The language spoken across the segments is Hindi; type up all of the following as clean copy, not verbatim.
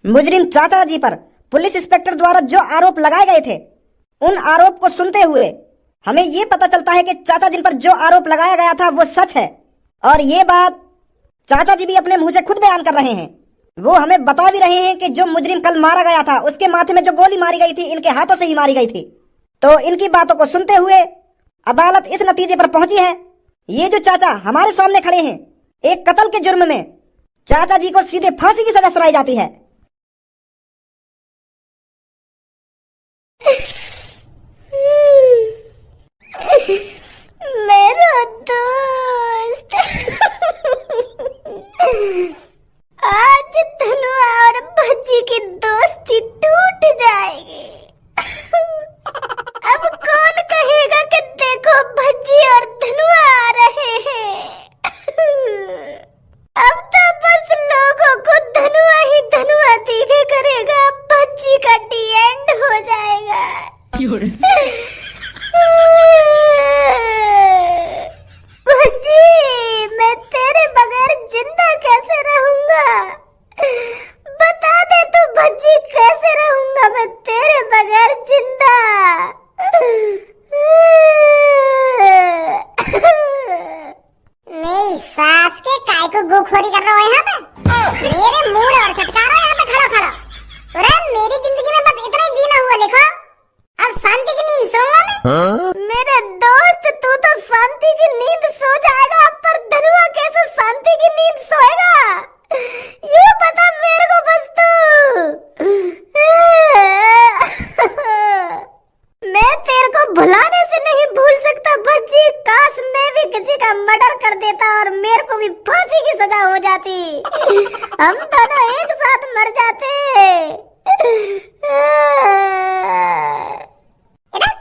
मुजरिम चाचा जी पर पुलिस इंस्पेक्टर द्वारा जो आरोप लगाए गए थे, उन आरोप को सुनते हुए हमें ये पता चलता है कि चाचा जी पर जो आरोप लगाया गया था वो सच है। और ये बात चाचा जी भी अपने मुंह से खुद बयान कर रहे हैं। वो हमें बता भी रहे हैं कि जो मुजरिम कल मारा गया था उसके माथे में जो गोली मारी गई थी इनके हाथों से ही मारी गई थी। तो इनकी बातों को सुनते हुए अदालत इस नतीजे पर पहुंची है, ये जो चाचा हमारे सामने खड़े हैं, एक कत्ल के जुर्म में चाचा जी को सीधे फांसी की सजा सुनाई जाती है। मेरा दोस्त आज धनुआ और भज्जी की दोस्ती टूट जाएगी। अब कौन कहेगा कि देखो भज्जी और धनुआ आ रहे हैं। अब तो बस लोगों को धनुआ ही धनुआ दिखे करेगा, भज्जी का डी एंड हो जाएगा। भज्जी, मैं तेरे बगैर जिंदा कैसे रहूंगा? बता दे तू भज्जी, कैसे रहूंगा मैं तेरे बगैर जिंदा? मेरी सास के काय को गोखोरी कर रहा है यहाँ पे? मेरे मूड और छटका रहा है यहाँ पे खड़ा खड़ा। अरे मेरी जिंदगी में बस इतना ही जीना हुआ लिखा, अब शांति की नींद सोऊंगा मैं। मेरे दोस्त, तू तो शांति की नींद सो जाएगा, पर धनुआ कैसे शांति की नींद सोएगा? ये बता मेरे को बस तू। मैं तेरे को भुलाने से नहीं भूल सकता भज्जी। काश मैं भी किसी का मर्डर कर देता और मेरे को भी फांसी की सजा हो जाती, हम दोनों एक साथ मर जाते।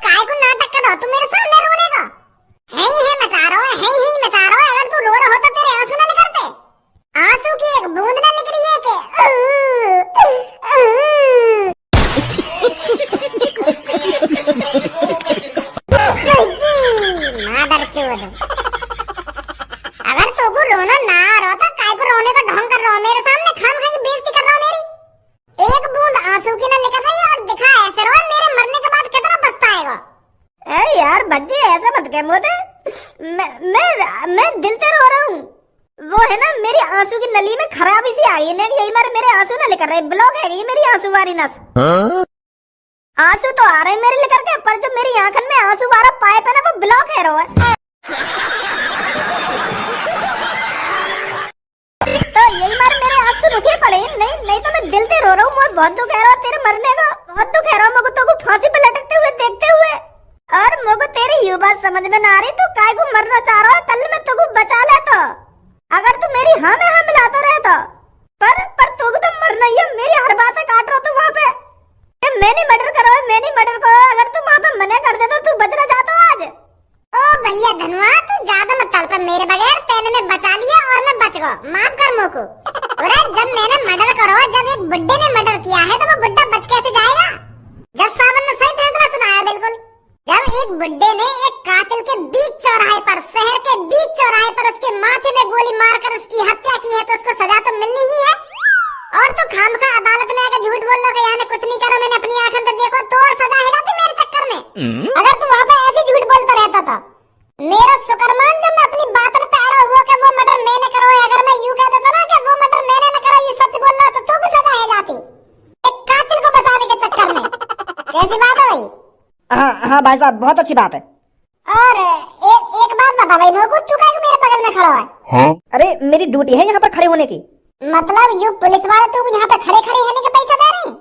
काय को नाटक कर रहा तू मेरे सामने रोने का? है ही मचा रहा है, है ही मचा रहा है। अगर तू रो रहा होता तेरे आंसू ना निकलते, आंसू की एक बूंद ना निकली है कि मादर चोद। अगर तू को रोना ना आ रहा था, काय को रोने का ढोंग कर रहा मेरे सामने, खाम खा की बेइज्जती कर रहा मेरी। एक बूंद आंसू की ना निकल रही और दिखा ऐसे रो मेरे मरने के बाद कितना पछताएगा। अरे यार भज्जी, ऐसा मत कह मोदे, मैं दिल से रो रहा हूँ। वो है ना, मेरी आंसू की नली में खराबी सी आई है, यही मारे मेरे आंसू ना निकल रहे, ब्लॉक है ये मेरी आंसू वाली नस। आंसू तो आ रहे मेरे लेकर के, पर जो मेरी आंखन में आंसू वाला पाइप है ना वो ब्लॉक है रो है। तो यही मारे मेरे आंसू रुके पड़े, नहीं तो मैं दिल से रो रहा हूँ। मुझे बहुत दुख है रहा तेरे मरने का, बहुत दुख है रहा मुझे तो फांसी पे लटकते हुए देखते हुए। और मुझे तेरी ये बात समझ में ना आ रही, तू काय को मरना चाह रहा है? कल मैं तुझको बचा लेता अगर तू मेरी हाँ में हाँ मिलाता रहता, पर तू तो मरना ही है। मेरी हर बात काट रहा तू वहाँ पे, मैंने मर्डर करो, मैंने मर्डर करो। अगर तू वहाँ पे मना कर देता तू बच ना जाता आज। ओ भैया धनुआ, तू ज्यादा मत तड़प मेरे बगैर, तेने मैं बचा लिया और मैं बच गया, माफ कर मोको। अरे जब मैंने मर्डर करो, जब एक बुड्ढे ने मर्डर किया है तो वो बुड्ढा बच कैसे जाएगा? जज साहब ने सही फैसला सुनाया बिल्कुल। जब एक बुड्ढे ने एक कातिल के बीच चौराहे पर, शहर के बीच चौराहे पर उसके माथे में गोली मारकर उसकी हत्या की है, तो उसको सजा तो मिलनी ही है। और तू खामखा अदालत में आकर झूठ बोल रहा है यहाँ कुछ नहीं करो, मैंने अपनी आंखों से देखो, तो और सजा है जाती मेरे चक्कर में। अगर तू वहाँ पे ऐसे झूठ बोलता रहता था, मेरा शुक्रमान जब मैं अपनी बात पे अड़ा हुआ कि वो मर्डर मैंने करो, अगर मैं यूं कह देता ना कि वो मर्डर मैंने न करा, ये सच बोल रहा तो तू भी सजा है जाती एक कातिल को बचाने के चक्कर में। कैसी बात है भाई? हाँ भाई साहब, बहुत अच्छी बात है। और एक बात बता भाई मोको, तू क्या मेरे बगल में खड़ा है? हाँ? अरे मेरी ड्यूटी है यहाँ पर खड़े होने की। मतलब यू पुलिस वाले तू यहाँ पे खड़े होने के पैसे दे रहे हैं?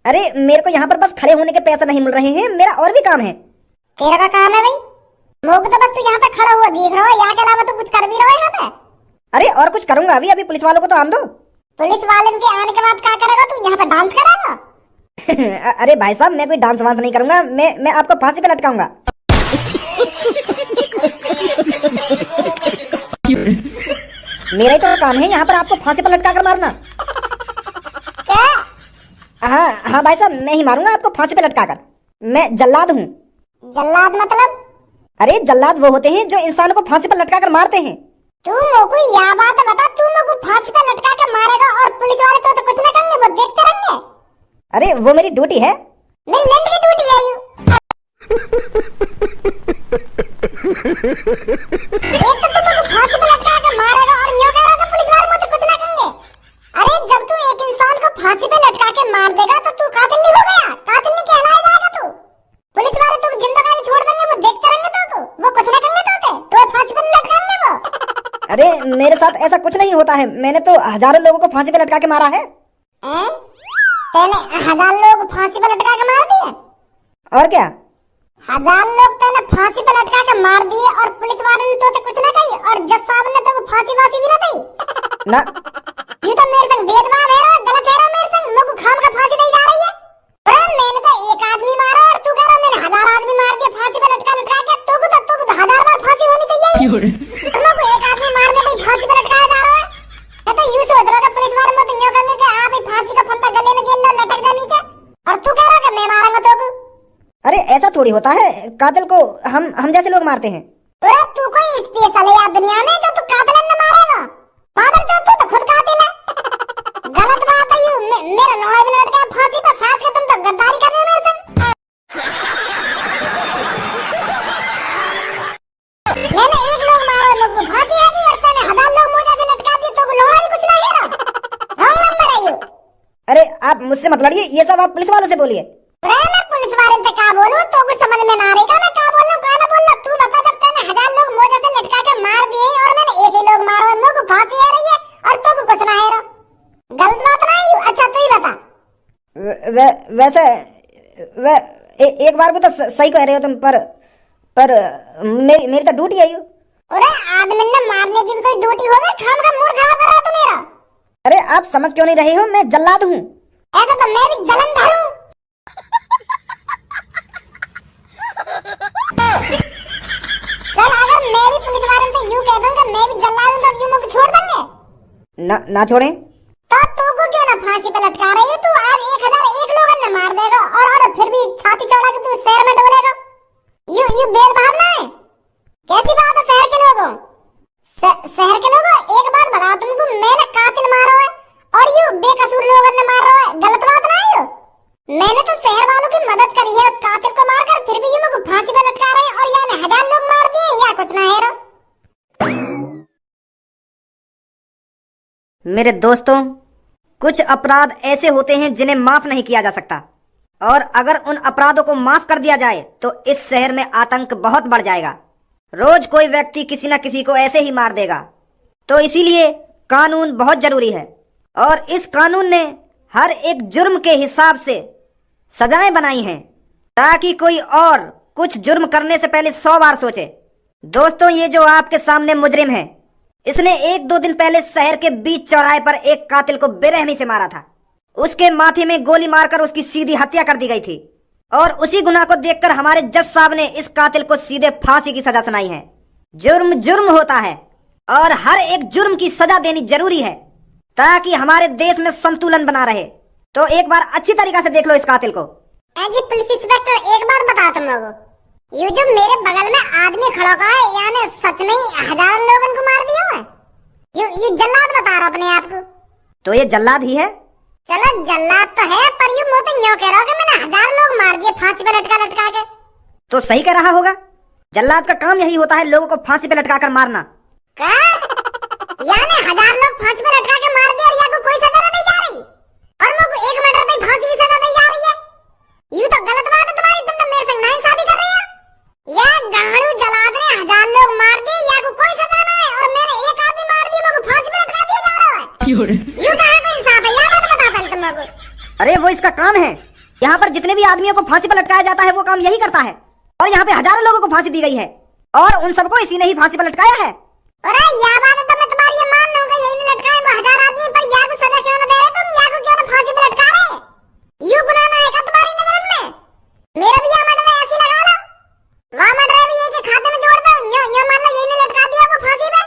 अरे मेरे को यहाँ पर बस खड़े होने के पैसे नहीं मिल रहे हैं, मेरा और भी काम है। तेरा का काम है भाई? मोको तो बस तू यहाँ पे खड़ा हुआ दिख रहा है, यहाँ के अलावा तू कुछ कर भी रहा है यहाँ पे? अरे और कुछ करूंगा अभी पुलिस वालों को तो आने दो। पुलिस वाले के आने के बाद क्या करेगा तू? यहाँ पे डांस करेगा? अरे भाई साहब, मैं कोई डांस वांस नहीं करूंगा, मैं आपको फांसी पे लटकाऊंगा। मेरा ही तो काम है यहाँ पर आपको फांसी पर लटका कर मारना। क्या? हाँ भाई साहब, मैं ही मारूंगा आपको फांसी पे लटका कर। मैं जल्लाद हूँ। जल्लाद मतलब? अरे जल्लाद वो होते हैं जो इंसानों को फांसी पर लटका कर मारते हैं। तू मेरे को यह बात बता, तू मेरे को फांसी पे लटका के मारेगा और पुलिस वाले तो कुछ न करेंगे, वो देखते रहेंगे। अरे वो मेरी ड्यूटी है। मेरी लंड की ड्यूटी है यू। एक तो तुम मुझे फांसी पे लटका के मारेगा और न्यू कह रहा कि पुलिस वाले मुझे कुछ ना कहेंगे। अरे जब तू एक इंसान को फांसी पे लटका के मार देगा तो तू कातिल नहीं हो गया, कातिल नहीं कहलाया जाएगा तू। पुलिस वाले तुम जिंदगी छोड़ देंगे, वो देखते रहेंगे तो वो कुछ ना करेंगे तो फांसी पे लटकाएंगे वो। अरे मेरे साथ ऐसा कुछ नहीं होता है, मैंने तो हजारों लोगों को फांसी पे लटका के मारा है। तेने 1000 लोग फांसी पे लटका के मार दिए? और क्या, 1000 लोग तेने फांसी पे लटका के मार दिए और पुलिस वाले ने तो कुछ ना कही और जज साहब ने तो फांसी वासी भी ना दी ना। ये तो मेरे संग भेदभाव है, गलत है मेरे संग, मुझको खाम का फांसी नहीं जा रही है। अरे मैंने तो एक आदमी मारा और तू कह रहा मैंने 1000 आदमी मार दिए फांसी पे लटका के। तो 1000 बार फांसी होनी चाहिए। तुमको एक आदमी मारने पे फांसी पे लटकाया जा रहा है। तो यूं सोच रहा है पुलिस वाले मुझे न्यू कहेंगे कि आप ही फांसी का फंदा गले में गेल लो, लटक जा नीचे, और तू कह रहा कि मैं मारूंगा तो। अरे ऐसा थोड़ी होता है, कातिल को हम जैसे लोग मारते हैं। अरे तू कोई स्पेशल है यार दुनिया में जो तू कातिल न मारेगा? पागल जो तू तो खुद कातिल है। गलत बात है, मेरा लड़ाई में लटका फांसी पर, सास के तुम तो गद्दारी कर रहे हो मेरे संग। मैंने एक लोग मारा, मुझको फांसी आ गई और तूने 1000 लोग मुझे भी लटका दिए, तो लड़ाई भी कुछ नहीं है ना। रॉन्ग नंबर है ये। अरे आप मुझसे मत लड़िए, ये सब आप पुलिस वालों से बोलिए। मैं पुलिस वाले से क्या बोलूं, तो कुछ समझ में ना आएगा, मैं क्या बोलूं क्या ना बोलूं। तू बता, जब तूने 1000 लोग मुझे से लटका के मार दिए और मैंने एक ही लोग मारा, मुझको फांसी आ रही है और तू कुछ ना है। गलत बात नहीं। अच्छा तू ही बता। वैसे एक बार को तो सही कह रहे हो तुम, पर मेरी तो ड्यूटी है यू। अरे आदमी ने मारने की भी कोई ड्यूटी होगी? खाम का मूड खराब कर रहा तू मेरा। अरे आप समझ क्यों नहीं रहे हो, मैं जल्लाद हूँ। ऐसा तो मैं भी जलंधर हूँ। चल अगर मैं भी पुलिस वाले से यूं कह दूंगा मैं भी जल्लाद हूँ, तो यूं मुझे छोड़ देंगे? ना छोड़ें तो तू को क्यों ना फांसी पे लटका रही है? तू आज 1001 लोगों ने मार देगा और फिर भी छाती चौड़ा के तू शहर में डोलेगा। यू भेदभाव ना है, कैसी बात है शहर के लोगों? शहर के लोगों एक बात बताओ तुमको, मैंने कातिल मारा है और यू बेकसूर लोगों ने मार रहा है, गलत बात ना है? मैंने तो शहर वालों की मदद करी है उस कातिल को मारकर, फिर भी यू मुझको फांसी पे लटका रहे हैं और यानी 1000 लोग मार दिए या कुछ ना है। मेरे दोस्तों, कुछ अपराध ऐसे होते हैं जिन्हें माफ नहीं किया जा सकता, और अगर उन अपराधों को माफ कर दिया जाए तो इस शहर में आतंक बहुत बढ़ जाएगा। रोज कोई व्यक्ति किसी न किसी को ऐसे ही मार देगा। तो इसीलिए कानून बहुत जरूरी है, और इस कानून ने हर एक जुर्म के हिसाब से सजाएं बनाई हैं, ताकि कोई और कुछ जुर्म करने से पहले 100 बार सोचे। दोस्तों, ये जो आपके सामने मुजरिम है, इसने 1-2 दिन पहले शहर के बीच चौराहे पर एक कातिल को बेरहमी से मारा था। उसके माथे में गोली मारकर उसकी सीधी हत्या कर दी गई थी, और उसी गुनाह को देखकर हमारे जज साहब ने इस कातिल को सीधे फांसी की सजा सुनाई है। जुर्म जुर्म होता है और हर एक जुर्म की सजा देनी जरूरी है, ताकि हमारे देश में संतुलन बना रहे। तो एक बार अच्छी तरीका से देख लो इस कातिल को। जी पुलिस इंस्पेक्टर, एक बात बताओ तुम लोगों, ये जो मेरे बगल में आदमी खड़ा हुआ है, यानी सच नहीं 1000 लोगों को मार दिया है? ये जल्लाद बता रहा अपने आप को? तो ये जल्लाद ही है। चलो जल्लाद तो है, पर ये मुझे न्यू कह रहा हो कि मैंने 1000 लोग मार दिए फांसी पे लटका के। तो सही कह रहा होगा, जल्लाद का काम यही होता है, लोगों को फांसी पे लटका कर मारना। यानी 1000 लोग फांसी पे लटका के मार दिए और या कोई सजा नहीं जा रही, और मुझको 1 मर्डर पे फांसी की सजा दी जा रही है? ये तो गलत बात है तुम्हारी, तुम तो मेरे संग नाइंसाफी कर रही हो। या गाड़ू जलाद ने 1000 लोग मार दिए या कोई सजा ना है, और मैंने एक आदमी मार दिया, मुझको फांसी पे लटका दिया जा रहा है। ये कहां का इंसाफ है? या बात बता पहले तुम लोगों। अरे वो इसका काम है, यहाँ पर जितने भी आदमियों को फांसी पर लटकाया जाता है वो काम यही करता है, और यहाँ पे हजारों लोगों को फांसी दी गई है, और उन सबको इसी ने ही फांसी पर लटकाया है। अरे या बात है तो मैं तुम्हारी ये मान लूंगा, यही नहीं लटकाए वो 1000 आदमी पर, या को सजा क्यों ना दे रहे तुम, या को क्यों ना फांसी पे लटका रहे? यू गुनाह ना है क्या तुम्हारी नजर में? मेरा भी यहाँ मर्डर ऐसी लगा लो, वहाँ मर्डर भी एक खाते में जोड़ दो, यो मान लो यही ने लटका दिया वो फांसी पे।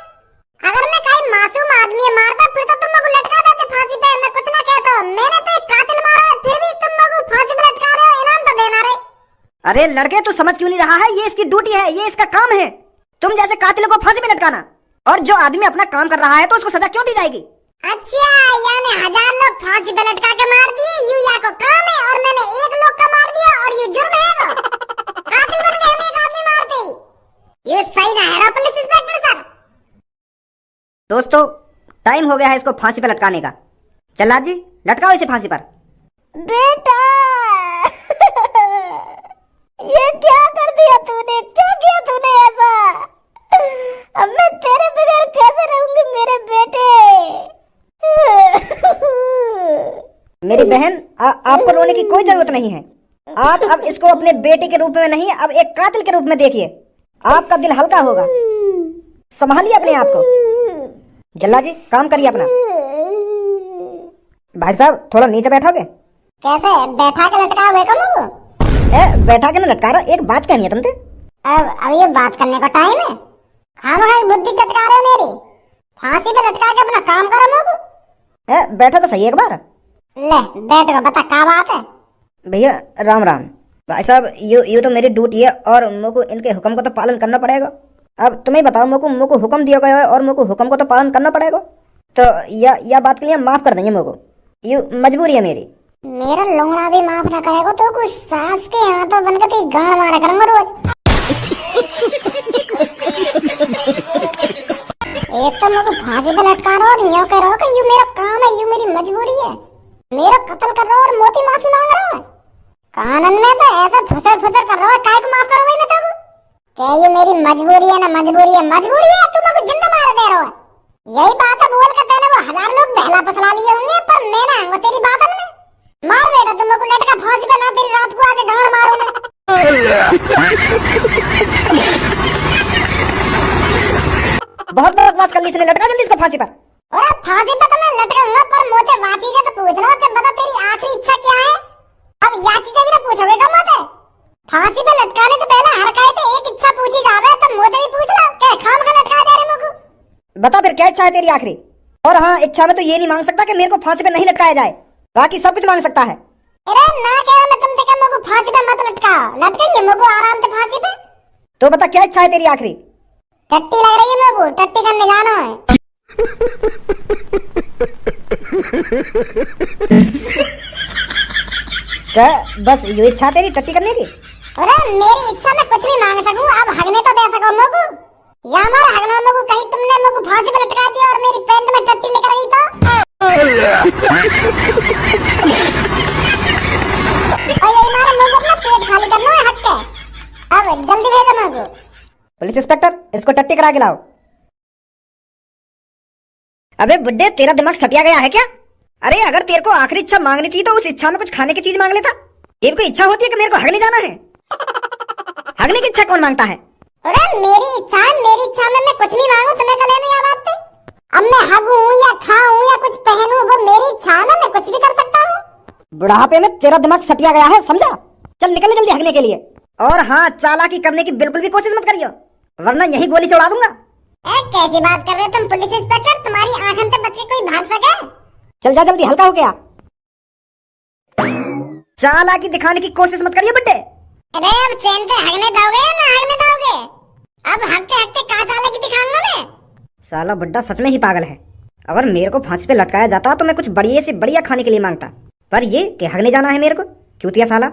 अगर मैं कहीं मासूम आदमी मारता फिर तो तुम लोग लटका देते फांसी पे, मैं कुछ ना कहता। मैंने तो एक कातिल मारा है, फिर भी तुम लोग फांसी पे लटका रहे हो, इनाम तो देना रे। अरे लड़के, तू समझ क्यों नहीं रहा है? ये इसकी ड्यूटी है, ये इसका काम है, तुम जैसे कातिलों को फांसी पे लटकाना। और जो आदमी अपना काम कर रहा है तो उसको सजा क्यों दी जाएगी? अच्छा, यानी 1000 लोग फांसी पे लटका के मार दिए, यू या को काम है सही ना है पुलिस इंस्पेक्टर सर। दोस्तों, टाइम हो गया है इसको फांसी पर लटकाने का। जल्लाद जी, लटकाओ इसे फांसी पर। बेटा ये क्या कर दिया तूने, क्या किया तूने ऐसा? अब मैं तेरे बगैर कैसे रहूंगी मेरे बेटे? मेरी बहन, आपको रोने की कोई जरूरत नहीं है। आप अब इसको अपने बेटे के रूप में नहीं, अब एक कातिल के रूप में देखिए, आपका दिल हल्का होगा। संभालिए अपने आप को। जल्लाद जी, काम करिए अपना। भाई साहब, थोड़ा नीचे बैठोगे? कैसे बैठा के लटकाओगे कम? बैठा के ना लटका रहा, एक बात कहनी है तुमसे। अब ये बात करने का टाइम है? खामखा बुद्धि चटका रहे हो मेरी। फांसी पे लटका के अपना काम करो लोग। बैठो तो सही एक बार। ले बैठ, बता क्या बात है? भैया राम राम। भाई साहब, ये तो मेरी ड्यूटी है और मुझको इनके हुक्म का तो पालन करना पड़ेगा। अब तुम्हें बताओ, मुझको हुक्म दिया गया है और मुझको हुक्म को तो पालन करना पड़ेगा। तो यह बात के लिए माफ कर देंगे मुझको, ये मजबूरी है मेरी। मेरा लोंगड़ा भी माफ ना करेगा तो कुछ सास के यहाँ तो बनकर तो गांड मारा करूंगा रोज। एक तो मुझको फांसी पे लटका रहा और यूं कह रहा कि ये मेरा काम है, ये मेरी मजबूरी है। मेरा कत्ल कर रहा और मोती माफी मांग रहा है। कानून में तो ऐसा फुसर फुसर कर रहा है, काय को माफ करोगे ना? तब क्या ये मेरी मजबूरी है ना? मजबूरी है, मजबूरी है। तुम मुझे जिंदा मार दे रहे हो। यही बात है बोल के तेने वो 1000 लोग बहला फसला लिए होंगे, पर मैं ना आऊंगा तेरी बात में। मार बेटा, तुम लोग लटका फांसी पे, ना तेरी रात को आके गांड मारो ना। बहुत बकवास कर ली इसने, लटका जल्दी इसको फांसी पर। और फांसी पे तो मैं लटकाऊंगा, पर मुझे वाची ने तो पूछ लो कि बता तेरी आखिरी इच्छा क्या है? अब या चीजें भी ना पूछोगे कब मुझे? फांसी पे लटकाने से पहले हर काहे तो एक इच्छा पूछी जावे, तो मुझे भी पूछ लो कि खामखा लटका दे रहे मुझको। बता फिर क्या इच्छा है तेरी आखिरी? और हाँ, इच्छा में तो ये नहीं मांग सकता कि मेरे को फांसी पे नहीं लटकाया जाए, बाकी सब कुछ मांग सकता है। अरे ना कह रहा मैं तुमसे कि मुझको फांसी पे मत लटकाओ, लटकेंगे मुझको आराम से फांसी पे। तो बता क्या इच्छा है तेरी आखिरी? टट्टी लग रही है मुझको, टट्टी करने जाना है। क्या बस ये इच्छा तेरी टट्टी करने की? अरे मेरी इच्छा में कुछ भी मांग सकूं, अब हगने तो दे सको मुझको। या हमारे हगना मुझको कहीं तुमने मुझको फांसी पे लटका दिया और मेरी पैंट में टट्टी लेकर गई तो? हमारे मुझको अपना पेट खाली करना है हक के। अब जल्दी भेजो मुझको। पुलिस इंस्पेक्टर, इसको टट्टी करा के लाओ। अबे बुड्ढे, तेरा दिमाग सटिया गया है क्या? अरे अगर तेरे को आखिरी इच्छा मांगनी थी तो उस इच्छा में कुछ खाने की चीज मांग लेता। तेरे को इच्छा होती है कि मेरे को हगने जाना है। हगने की इच्छा कौन मांगता है? अरे मेरी इच्छा में मैं कुछ भी मांगू तुम्हें कल नहीं याद आते? अब मैं हगूं या खाऊं या कुछ पहनूं, वो मेरी इच्छा है ना, मैं कुछ भी कर सकता हूँ। बुढ़ापे में तेरा दिमाग सटिया गया है, समझा? चल निकल जल्दी हगने के लिए। और हाँ, चालाकी करने की बिल्कुल भी कोशिश मत करियो, वरना यही गोली से उड़ा दूंगा। कैसी बात कर रहे हो तुम पुलिस इंस्पेक्टर? तुम्हारी आंखों से बच के कोई भाग सके? चल जा जल्दी, हल्का हो गया। चालाकी दिखाने की कोशिश मत करिए बुड्ढे। अरे अब चैन से हगने दोगे या ना हगने दोगे? अब हगते हगते कहाँ चालाकी दिखाऊंगा मैं? साला बुड्ढा सच में ही पागल है। अगर मेरे को फांसी पे लटकाया जाता तो मैं कुछ बढ़िया से बढ़िया खाने के लिए मांगता, पर ये कि हगने जाना है मेरे को, चूतिया साला।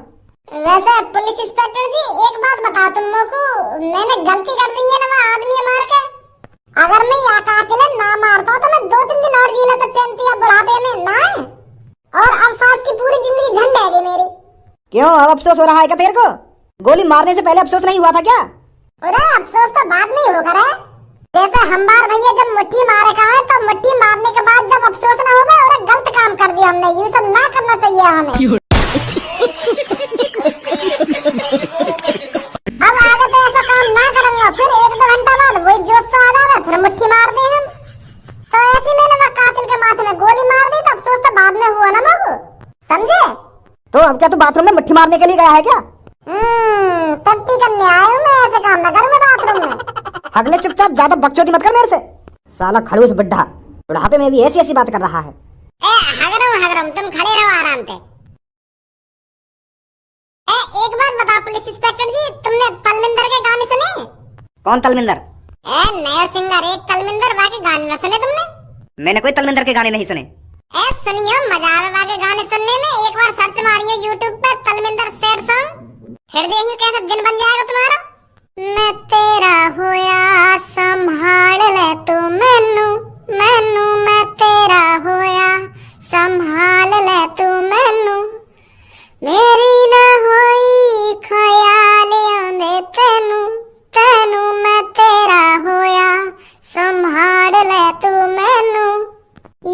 वैसे पुलिस इंस्पेक्टर जी एक बात बताओ तुम लोग को, मैंने गलती कर दी है ना वो आदमी मार के। अगर मैं या कातिल ना मारता तो मैं 2-3 दिन और जी लेता चैन से बुढ़ापे में ना, और अब सास की पूरी जिंदगी झंड है मेरी। क्यों, अब अफसोस हो रहा है क्या तेरे को? गोली मारने से पहले अफसोस नहीं हुआ था क्या? अरे अफसोस तो बाद में होगा रे। जैसे हमार भैया जब मुट्ठी मारे का है तो मुट्ठी मारने के बाद जब अफसोस ना होगा, और गलत काम कर दिया हमने, ये सब ना करना चाहिए हमें। अब आगे तो ऐसा काम ना करूंगा, फिर 1-2 घंटा बाद वही जोश से आ जाए, फिर मुट्ठी मार दे हम। तो ऐसे मैंने वो कातिल के माथे में गोली मार दी, तो अफसोस तो बाद में हुआ ना मुझको, समझे? तो अब क्या तू बाथरूम में मुट्ठी मारने के लिए गया है क्या? टट्टी करने आया हूँ मैं, ऐसे काम ना करूँ मैं बाथरूम में। अगले चुपचाप ज्यादा बकचोदी मत कर मेरे से। साला खड़ूस बुड्ढा बुढ़ापे में भी ऐसी ऐसी बात कर रहा है। हग रहा हूँ, तुम खड़े रहो आराम से। एक बात बताओ पुलिस इंस्पेक्टर जी, तुमने तलविंदर के गाने सुने? कौन तलविंदर? नया सिंगर एक तलविंदर, बाकी गाने न सुने तुमने? मैंने कोई तलविंदर के गाने नहीं सुने। सुनियो, मजा आवे बाकी गाने सुनने में। एक बार सर्च मारियो यूट्यूब पे तलविंदर सैड सॉन्ग, फिर देखियो कैसा दिन बन जाएगा तुम्हारा। मैं तेरा होया संभाल ले तू मैनू मैनू मैं तेरा होया संभाल ले तू मैनू मेरी ना होई ख्याल आंदे तेनू तेनू मैं तेरा होया संभाल ले तू मैनू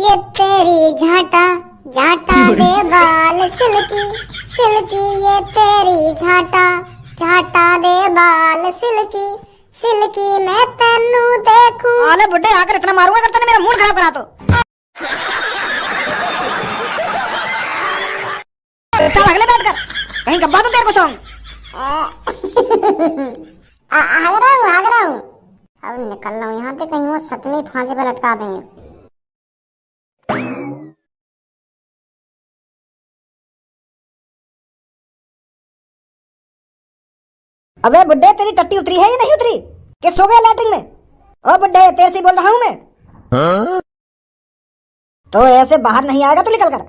ये तेरी झाटा झाटा दे बाल सिल्की सिल्की ये तेरी झाटा झाटा दे बाल सिल्की सिल्की मैं तेनू देखूं। आले बुड्ढे आकर इतना मारूंगा करता ने मेरा मूड खराब करा तो। चल अगले बैठ कर कहीं गब्बा दूं तेरे को सॉन्ग। भाग रहा हूँ अब निकल रहा हूँ यहाँ से कहीं वो सच में फांसी पे लटका देंगे। अबे बुड्ढे तेरी टट्टी उतरी है या नहीं उतरी कि सो गया लैट्रिन में? ओ बुड्ढे तेरे से बोल रहा हूं मैं। हाँ? तो ऐसे बाहर नहीं आएगा तू निकल कर।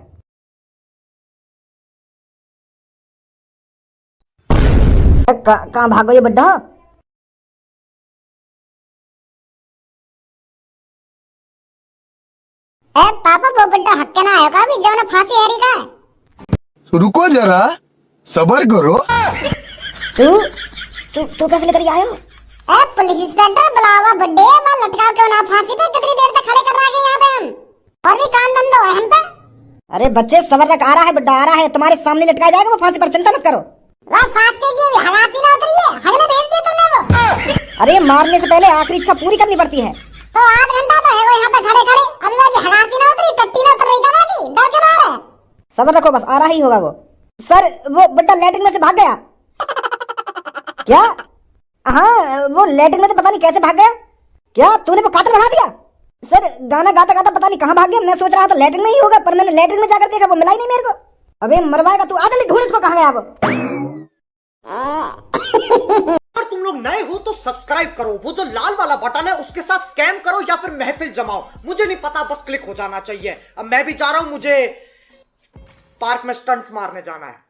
कहाँ भागो ये बुड्ढा? पापा वो बुड्ढा हक्के ना आयो का भी जो ना फांसी हरी का है। रुको जरा सबर करो। तू कैसे लेकर आयो? पुलिस इंस्पेक्टर बुलावा बुड्ढे मैं लटका के ना फांसी पे कितनी देर तक खड़े कर रखे यहाँ पे हम और भी काम धंधो है हम पे। अरे बच्चे सबर तक आ रहा है बुड्ढा आ रहा है तुम्हारे सामने लटकाया जाएगा वो फांसी पर चिंता मत करो। वह सास के लिए हवासी ना उतरी है हगने भेज दिया तुमने वो। अरे मारने से पहले आखिरी इच्छा पूरी करनी पड़ती है। तो आध घंटा तो है वो यहाँ पे खड़े खड़े अभी वो हवासी ना उतरी टट्टी ना उतर रही था बाकी डर के मारे। सबर रखो बस आ रहा ही होगा वो। सर वो बुड्ढा लैट्रिन में से भाग गया। क्या? हाँ वो लैट्रिन में तो पता नहीं कैसे भाग गया। क्या तूने वो कातिल बना दिया? सर गाना गाता गाता पता नहीं कहाँ भाग गया। मैं सोच रहा था लैट्रिन में ही होगा पर मैंने लैट्रिन में जाकर देखा वो मिला ही नहीं मेरे को। अबे मरवाएगा तू आ जल्दी ढूंढ इसको कहाँ गया वो। अगर तुम लोग नए हो तो सब्सक्राइब करो वो जो लाल वाला बटन है उसके साथ स्कैम करो या फिर महफिल जमाओ मुझे नहीं पता बस क्लिक हो जाना चाहिए। अब मैं भी जा रहा हूं मुझे पार्क में स्टंट्स मारने जाना है।